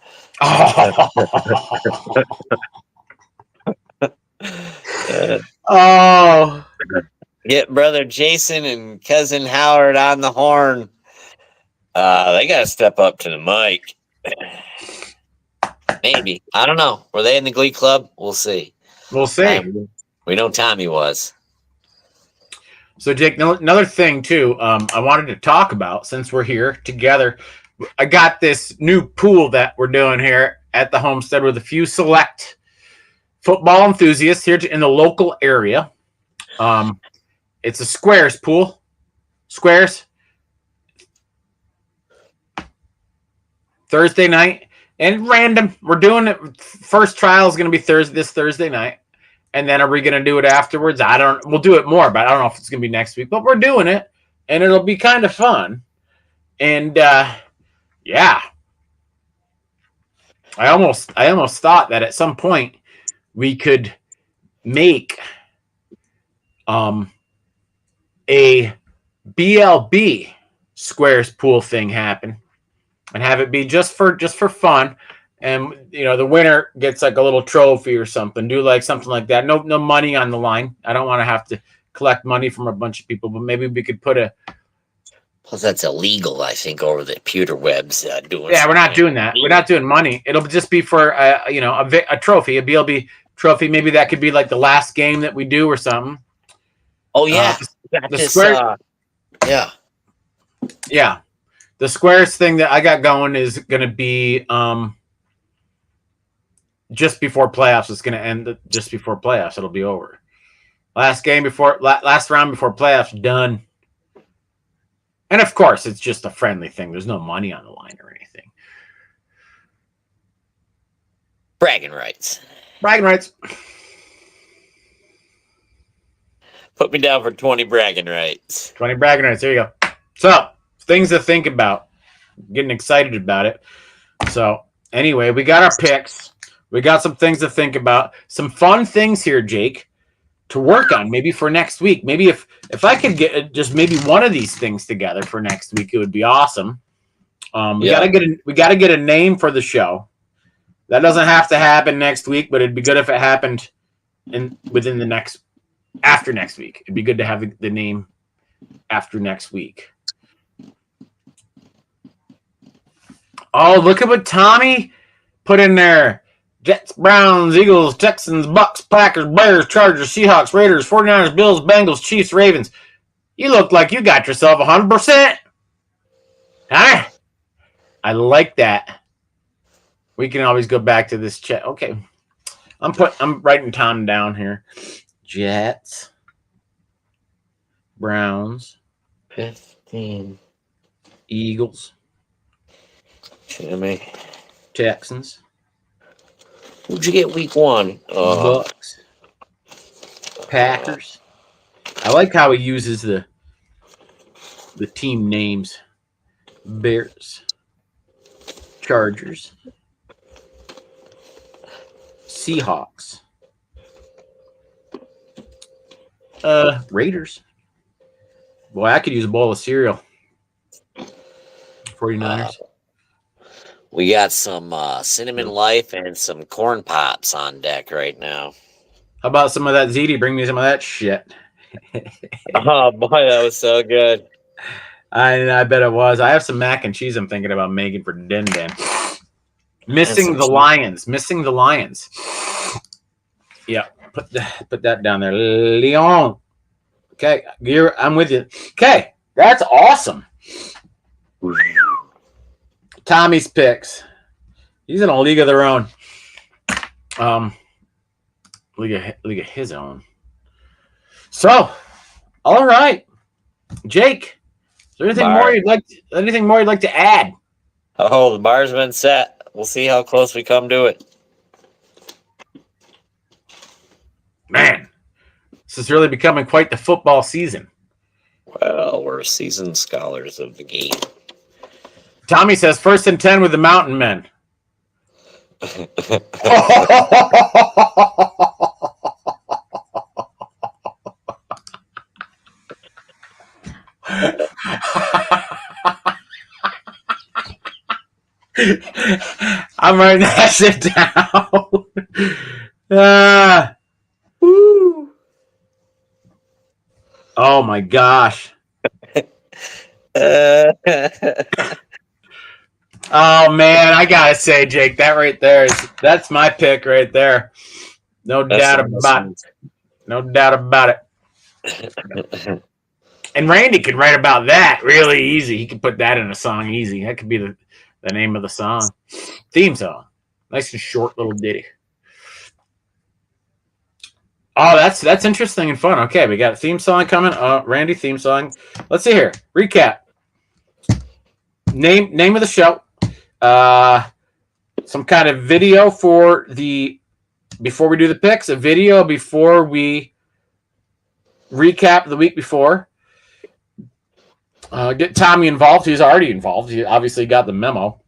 Oh. Get brother Jason and cousin Howard on the horn. They gotta step up to the mic. Maybe. I don't know. Were they in the Glee Club? We'll see. We'll see. We know Tommy was. So, Jake, another thing, too, I wanted to talk about since we're here together. I got this new pool that we're doing here at the homestead with a few select football enthusiasts here in the local area. It's a squares pool. Squares. Thursday night. And random. We're doing it. First trial is going to be this Thursday night. And then are we going to do it afterwards? We'll do it more, but I don't know if it's going to be next week. But we're doing it. And it'll be kind of fun. And, yeah. I almost thought that at some point we could make a BLB squares pool thing happen and have it be just for fun. And the winner gets like a little trophy or something. Do like something like that. No money on the line. I don't want to have to collect money from a bunch of people, but maybe we could put a. Plus, that's illegal, I think, over the pewter webs. We're not doing that. We're not doing money. It'll just be for a trophy, a BLB trophy. Maybe that could be like the last game that we do or something. Oh yeah, the square. Yeah, the squares thing that I got going is going to be just before playoffs. It's going to end just before playoffs. It'll be over. Last round before playoffs done. And of course, it's just a friendly thing. There's no money on the line or anything. Bragging rights. Put me down for 20 bragging rights. 20 bragging rights. There you go. So, things to think about. Getting excited about it. So, anyway, we got our picks. We got some things to think about. Some fun things here, Jake, to work on maybe for next week. Maybe if I could get just maybe one of these things together for next week, it would be awesome. We gotta get a name for the show. That doesn't have to happen next week, but it'd be good if it happened after next week. It'd be good to have the name after next week. Oh, look at what Tommy put in there. Jets, Browns, Eagles, Texans, Bucks, Packers, Bears, Chargers, Seahawks, Raiders, 49ers, Bills, Bengals, Chiefs, Ravens. You look like you got yourself 100%. Huh? I like that. We can always go back to this chat. Okay. I'm writing Tom down here. Jets, Browns, 15, Eagles, Jimmy, Texans. Who'd you get week 1? Bucks, Packers. I like how he uses the team names. Bears, Chargers, Seahawks, Raiders. Boy, I could use a bowl of cereal. 49ers. We got some Cinnamon Life and some Corn Pops on deck right now. How about some of that ziti? Bring me some of that shit. Oh, boy, that was so good. I bet it was. I have some mac and cheese I'm thinking about making for Din Din. Missing the Lions. Yeah, put that down there. Leon. Okay, I'm with you. Okay, that's awesome. Tommy's picks. He's in a league of their own. League of his own. So, all right, Jake. Is there Bar. anything more you'd like to add? Oh, the bar's been set. We'll see how close we come to it. Man, this is really becoming quite the football season. Well, we're seasoned scholars of the game. Tommy says 1st and 10 with the Mountain Men. I'm writing that shit down. Woo. Oh my gosh. Oh man, I gotta say, Jake, that right there that's my pick right there. No doubt about it. No doubt about it. And Randy could write about that really easy. He could put that in a song easy. That could be the name of the song. Theme song. Nice and short little ditty. Oh, that's interesting and fun. Okay, we got a theme song coming. Randy theme song. Let's see here. Recap. Name of the show. Some kind of video for the before we do the picks. A video before we recap the week before. Get Tommy involved. He's already involved. He obviously got the memo.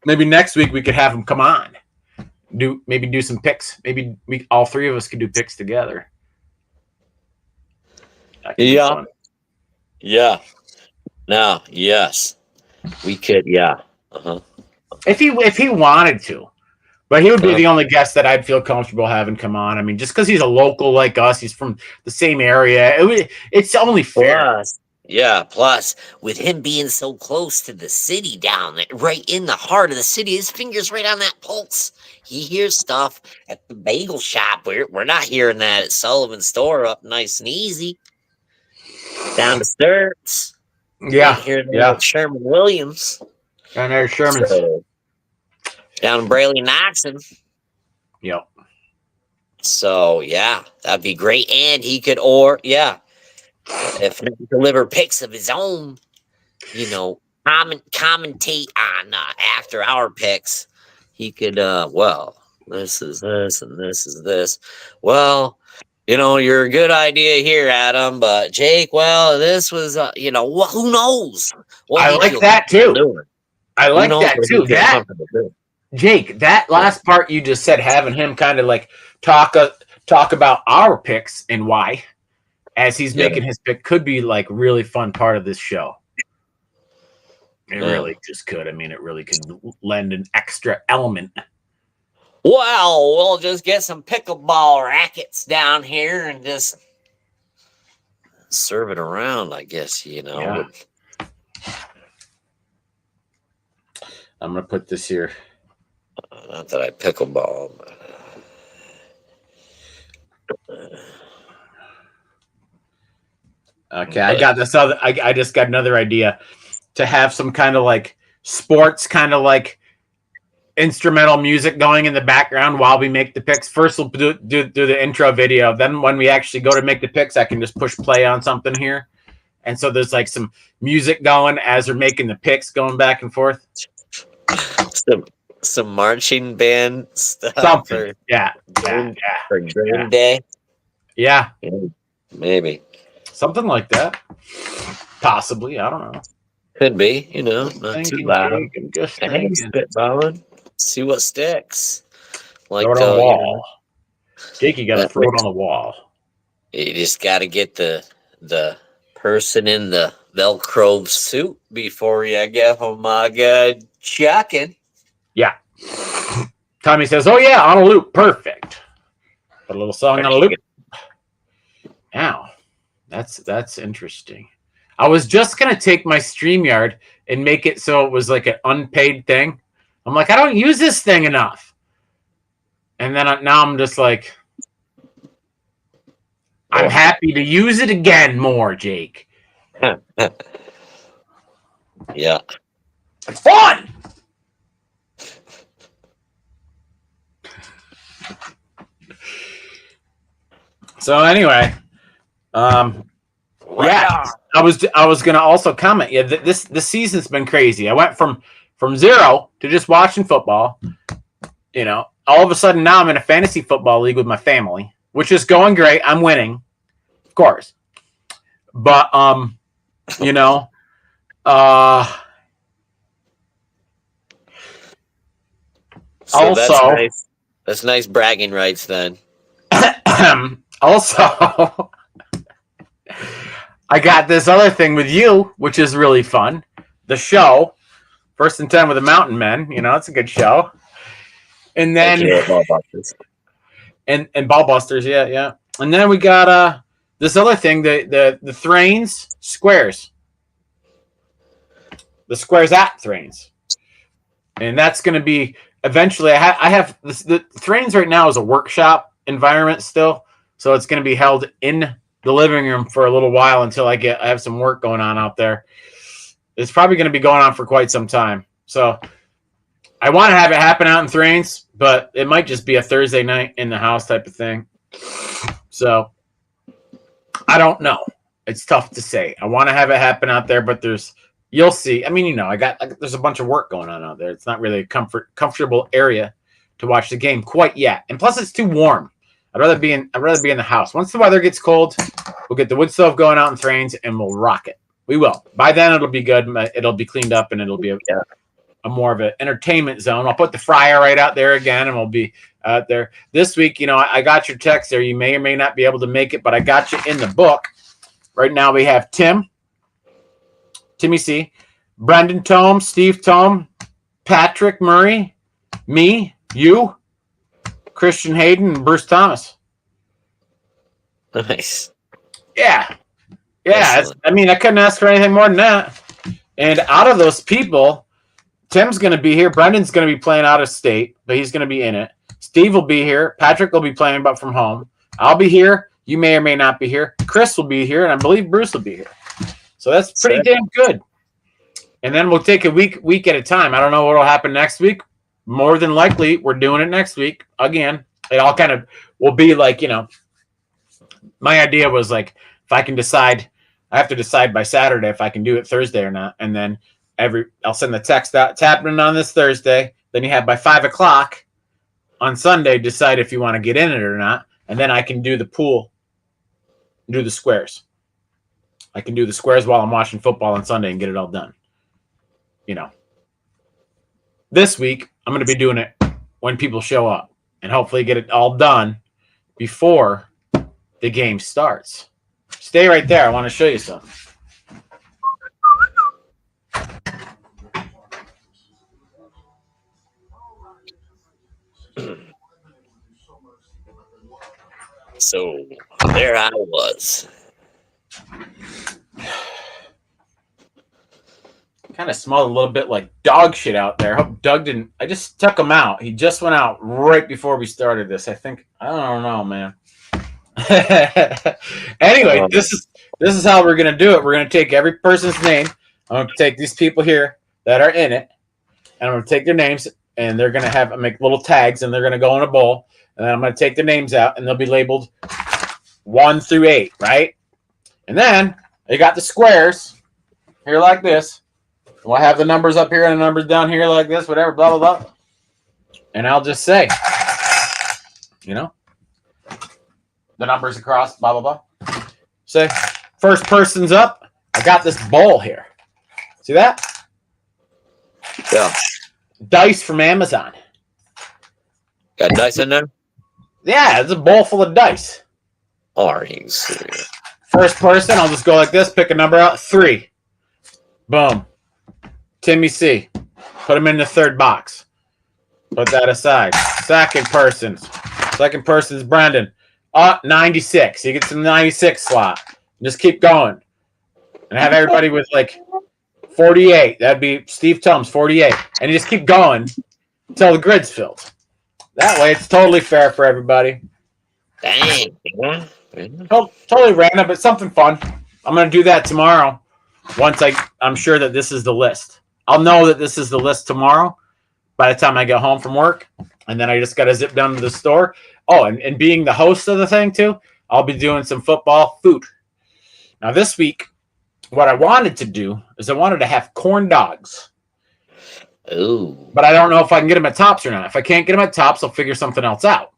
Maybe next week we could have him come on. Do some picks. Maybe all three of us could do picks together. Yeah. Yeah. No. Yes. We could. Yeah. Uh-huh. If he wanted to, but he would be the only guest that I'd feel comfortable having come on. I mean, just because he's a local like us, he's from the same area. It's only fair. Plus, with him being so close to the city down there, right in the heart of the city, his finger's right on that pulse. He hears stuff at the bagel shop. We're not hearing that at Sullivan's store up nice and easy. Down to Sturts. Yeah. Hearing that at Sherman Williams. Down there, Sherman's. Down in Braley Knoxon. Yep. So, yeah, that'd be great. And he could, if he could deliver picks of his own, commentate on after our picks, he could, this is this and this is this. Well, you're a good idea here, Adam, but Jake, this was, who knows? I like that too. I like that too. Jake, that last part you just said, having him kind of like talk about our picks and why, as he's making his pick, could be like really fun part of this show. It really just could. I mean, it really could lend an extra element. Well, we'll just get some pickleball rackets down here and just serve it around, I guess, Yeah. I'm going to put this here. Not that I pickleball. Okay, I got this other. I just got another idea to have some kind of like sports, kind of like instrumental music going in the background while we make the picks. First, we'll do the intro video. Then, when we actually go to make the picks, I can just push play on something here, and so there's like some music going as we're making the picks, going back and forth. Some marching band stuff. Something. For Green Day. Yeah. Maybe. Something like that. Possibly. I don't know. Could be, not too loud. Just spitballing. See what sticks. Like throw it on the wall. Jake, you gotta throw it on the wall. You just gotta get the person in the Velcro suit before you give them a good chucking. Yeah. Tommy says, "Oh yeah, on a loop, perfect." Put a little song on a loop. Now, that's interesting. I was just gonna take my StreamYard and make it so it was like an unpaid thing. I'm like, I don't use this thing enough, and then now I'm just like, I'm happy to use it again more, Jake. Yeah, it's fun. So anyway, Right yeah, on. I was gonna also comment. Yeah, this season's been crazy. I went from zero to just watching football. All of a sudden now I'm in a fantasy football league with my family, which is going great. I'm winning, of course, but you know, uh, So that's also, nice. That's nice bragging rights then. also, I got this other thing with you, which is really fun. The show, First and 10 with the Mountain Men. It's a good show. And Thank then you, Ball Busters. and Ball Busters, yeah, yeah. And then we got this other thing, the Thrains Squares, the Squares at Thrains, and that's going to be eventually. I have this, the Thrains right now is a workshop environment still, so it's going to be held in the living room for a little while until I have some work going on out there. It's probably going to be going on for quite some time. So I want to have it happen out in Thrains, but it might just be a Thursday night in the house type of thing. So I don't know. It's tough to say. I want to have it happen out there, but you'll see. I mean, there's a bunch of work going on out there. It's not really a comfortable area to watch the game quite yet. And plus, it's too warm. I'd rather be in the house. Once the weather gets cold, we'll get the wood stove going out in Thrains and we'll rock it. We will. By then, it'll be good. It'll be cleaned up and it'll be a more of an entertainment zone. I'll put the fryer right out there again, and we'll be out there this week. I got your text there. You may or may not be able to make it, but I got you in the book. Right now we have Timmy C, Brendan Tome, Steve Tome, Patrick Murray, me, you, Christian Hayden, and Bruce Thomas. Nice. Yeah. I couldn't ask for anything more than that. And out of those people, Tim's going to be here. Brendan's going to be playing out of state, but he's going to be in it. Steve will be here. Patrick will be playing, but from home. I'll be here. You may or may not be here. Chris will be here, and I believe Bruce will be here. So that's pretty damn good. And then we'll take a week at a time. I don't know what will happen next week. More than likely, we're doing it next week again. It all kind of will be like, my idea was like, if I can decide, I have to decide by Saturday if I can do it Thursday or not. And then I'll send the text out. It's happening on this Thursday. Then you have by 5:00 on Sunday decide if you want to get in it or not. And then I can do the pool, do the squares. I can do the squares while I'm watching football on Sunday and get it all done. This week I'm going to be doing it when people show up and hopefully get it all done before the game starts. Stay right there. I want to show you something. So there I was. Kind of smelled a little bit like dog shit out there. I hope Doug didn't. I just took him out. He just went out right before we started this. I don't know, man. Anyway, this is how we're gonna do it. We're gonna take every person's name. I'm gonna take these people here that are in it, and I'm gonna take their names, and they're gonna make little tags, and they're gonna go in a bowl, and then I'm gonna take their names out, and they'll be labeled 1 through 8, right? And then they got the squares here like this. We'll have the numbers up here and the numbers down here like this, whatever, blah, blah, blah. And I'll just say, the numbers across, blah, blah, blah. Say, first person's up. I got this bowl here. See that? Yeah. Dice from Amazon. Got dice in there? Yeah, it's a bowl full of dice. Are you serious? First person, I'll just go like this, pick a number out, 3. Boom. Timmy C. Put him in the third box. Put that aside. Second person's Brendan. 96. He gets in the 96 slot. Just keep going. And have everybody with like 48. That'd be Steve Tums, 48. And you just keep going until the grid's filled. That way it's totally fair for everybody. Dang. Totally random, but something fun. I'm going to do that tomorrow once I'm sure that this is the list. I'll know that this is the list tomorrow by the time I get home from work. And then I just got to zip down to the store. Oh, and being the host of the thing, too, I'll be doing some football food. Now, this week, what I wanted to do is I wanted to have corn dogs. Ooh. But I don't know if I can get them at Tops or not. If I can't get them at Tops, I'll figure something else out.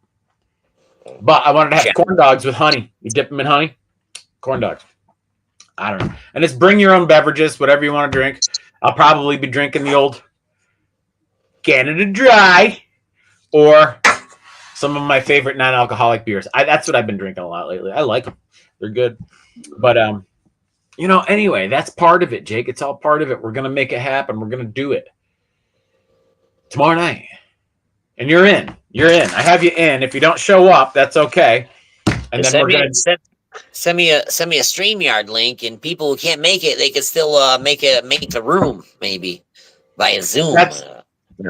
But I wanted to have corn dogs with honey. You dip them in honey, corn dogs. I don't know. And it's bring your own beverages, whatever you want to drink. I'll probably be drinking the old Canada Dry or some of my favorite non-alcoholic beers. That's what I've been drinking a lot lately. I like them. They're good. But, anyway, that's part of it, Jake. It's all part of it. We're going to make it happen. We're going to do it tomorrow night. And you're in. You're in. I have you in. If you don't show up, that's okay. And then we're going to send me a StreamYard link, and people who can't make it, they can still make the room maybe via Zoom.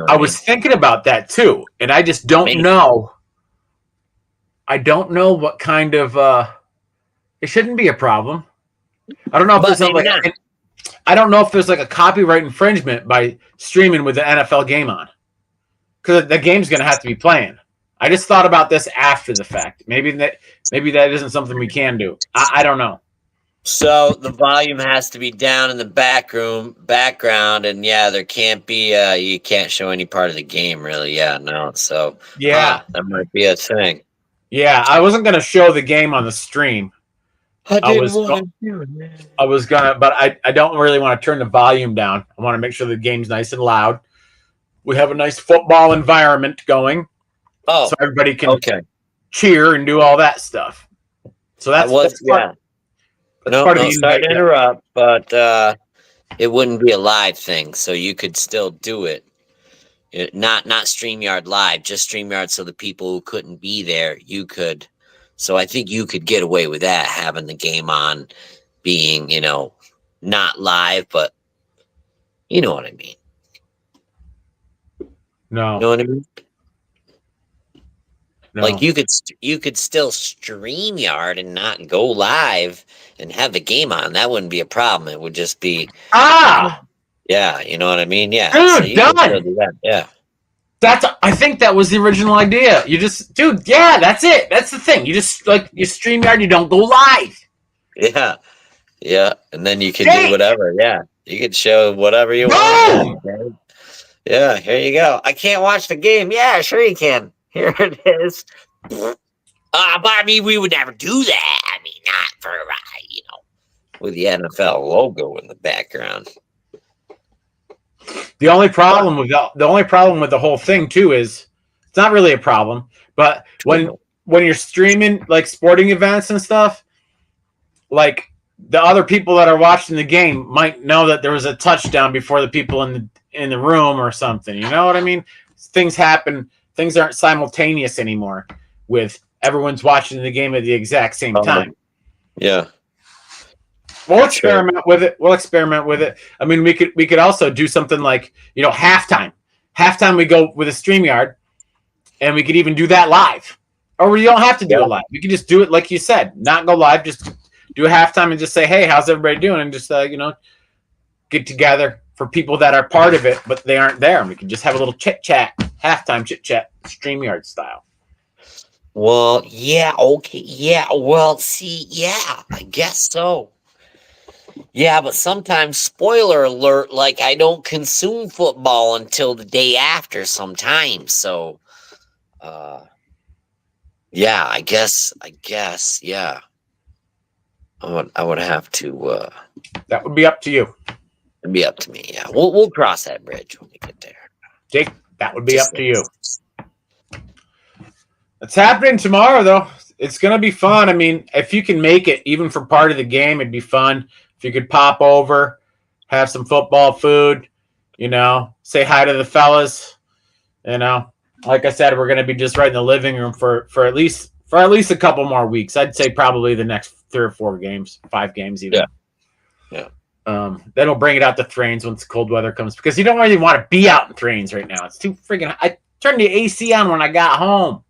I was thinking about that too, and I just don't know. I don't know what kind of. It shouldn't be a problem. I don't know if there's I don't know if there's like a copyright infringement by streaming with the NFL game on, because the game's going to have to be playing. I just thought about this after the fact. Maybe that isn't something we can do. I don't know. So the volume has to be down in the background, and there can't be you can't show any part of the game really. Yeah, no. So that might be a thing. Yeah, I wasn't gonna show the game on the stream. I was gonna, but I don't really want to turn the volume down. I want to make sure the game's nice and loud. We have a nice football environment going. So everybody can cheer and do all that stuff. So that's part. Sorry to interrupt, but it wouldn't be a live thing, so you could still do it. Not StreamYard Live, just StreamYard, so the people who couldn't be there, you could. So I think you could get away with that, having the game on, being, not live, but you know what I mean. No. You know what I mean? No. Like you could still StreamYard and not go live and have the game on. That wouldn't be a problem. It would just be yeah, you know what I mean? Yeah. Dude, so done. Yeah. I think that was the original idea. That's it. That's the thing. You just you StreamYard, you don't go live. Yeah. Yeah. And then you can do whatever. Yeah. You could show whatever you want. Yeah, here you go. I can't watch the game. Yeah, sure you can. Here it is. But I mean, we would never do that. I mean, not for with the NFL logo in the background. The only problem with the whole thing too is it's not really a problem, but when you're streaming like sporting events and stuff, like the other people that are watching the game might know that there was a touchdown before the people in the room or something. You know what I mean? Things happen. Things aren't simultaneous anymore with everyone's watching the game at the exact same time. Yeah. We'll experiment with it. I mean, we could also do something like, halftime. Halftime we go with a StreamYard, and we could even do that live. Or you don't have to do it live. We could just do it like you said, not go live, just do a halftime and just say, hey, how's everybody doing? And just, get together for people that are part of it, but they aren't there. And we can just have a little chit-chat, halftime chit-chat, StreamYard style. Well, yeah, okay. Yeah, well, see, yeah, I guess so. Yeah, but sometimes, spoiler alert, like I don't consume football until the day after sometimes. So, yeah, I guess, yeah. I would have to. That would be up to you. It'd be up to me. Yeah, we'll cross that bridge when we get there. Jake, that would be up to you. It's happening tomorrow, though. It's going to be fun. I mean, if you can make it, even for part of the game, it'd be fun. If you could pop over, have some football food, say hi to the fellas. Like I said, we're going to be just right in the living room for at least a couple more weeks. I'd say probably the next 3 or 4 games, 5 games even. Yeah. Then we'll bring it out to Thrains once cold weather comes, because you don't really want to be out in Thrains right now. It's too freaking. I turned the AC on when I got home.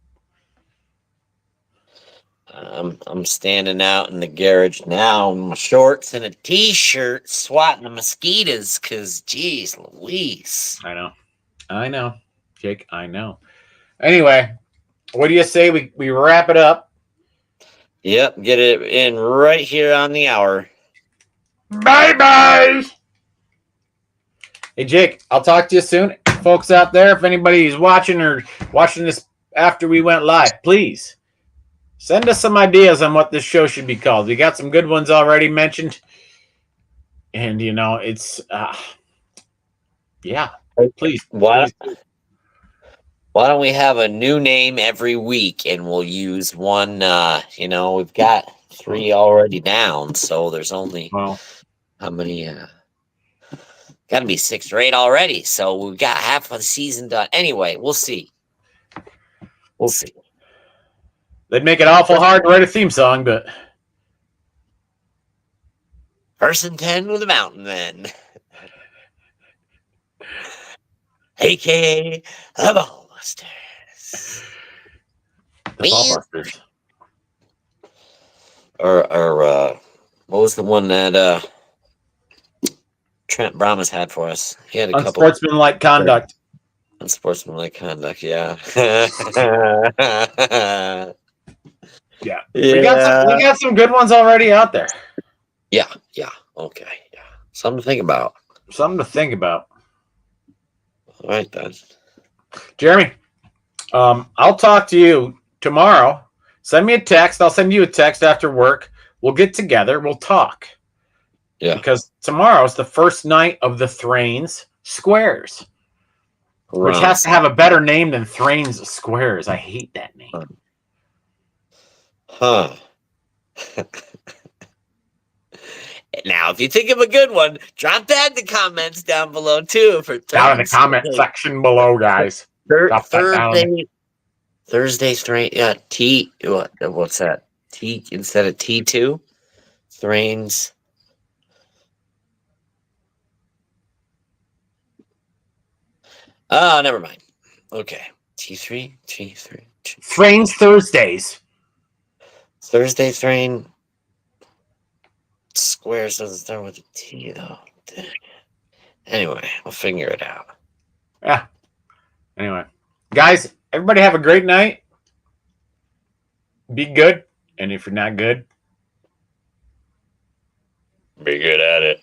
I'm standing out in the garage now in my shorts and a t-shirt, swatting the mosquitoes. Cause, geez, Louise. I know, Jake. I know. Anyway, what do you say we wrap it up? Yep, get it in right here on the hour. Bye bye. Hey, Jake, I'll talk to you soon. Folks out there, if anybody's watching or watching this after we went live, please send us some ideas on what this show should be called. We got some good ones already mentioned. And, it's, yeah, please, Why please. why don't we have a new name every week and we'll use one we've got 3 already down, so there's only Well, how many gotta be 6 or 8 already. So we've got half of the season done. Anyway, we'll see. We'll see. they'd make it awful hard to write a theme song, but Person 10 with the Mountain Men. AKA the Ballbusters. the Ballbusters. Or what was the one that Trent Brahmas had for us? He had a couple. Unsportsmanlike conduct. Unsportsmanlike conduct, yeah. Yeah. Yeah. We got some good ones already out there. Yeah. Okay. Yeah. Something to think about. Something to think about. All right, then. Jeremy, I'll talk to you tomorrow. Send me a text. I'll send you a text after work. We'll get together. We'll talk. Yeah. Because tomorrow's the first night of the Thrains Squares, which has to have a better name than Thrains Squares. I hate that name. Huh. Now, if you think of a good one, drop that in the comments down below too. Down in the comment section below, guys. Thursday straight. Yeah, T. What's that? T instead of T2. Thrains. Oh, never mind. Okay. T3. Thrains Thursdays. Thursday Thrain. Squares doesn't start with a T though. Anyway, we'll figure it out. Yeah. Anyway, guys, everybody have a great night. Be good. And if you're not good, be good at it.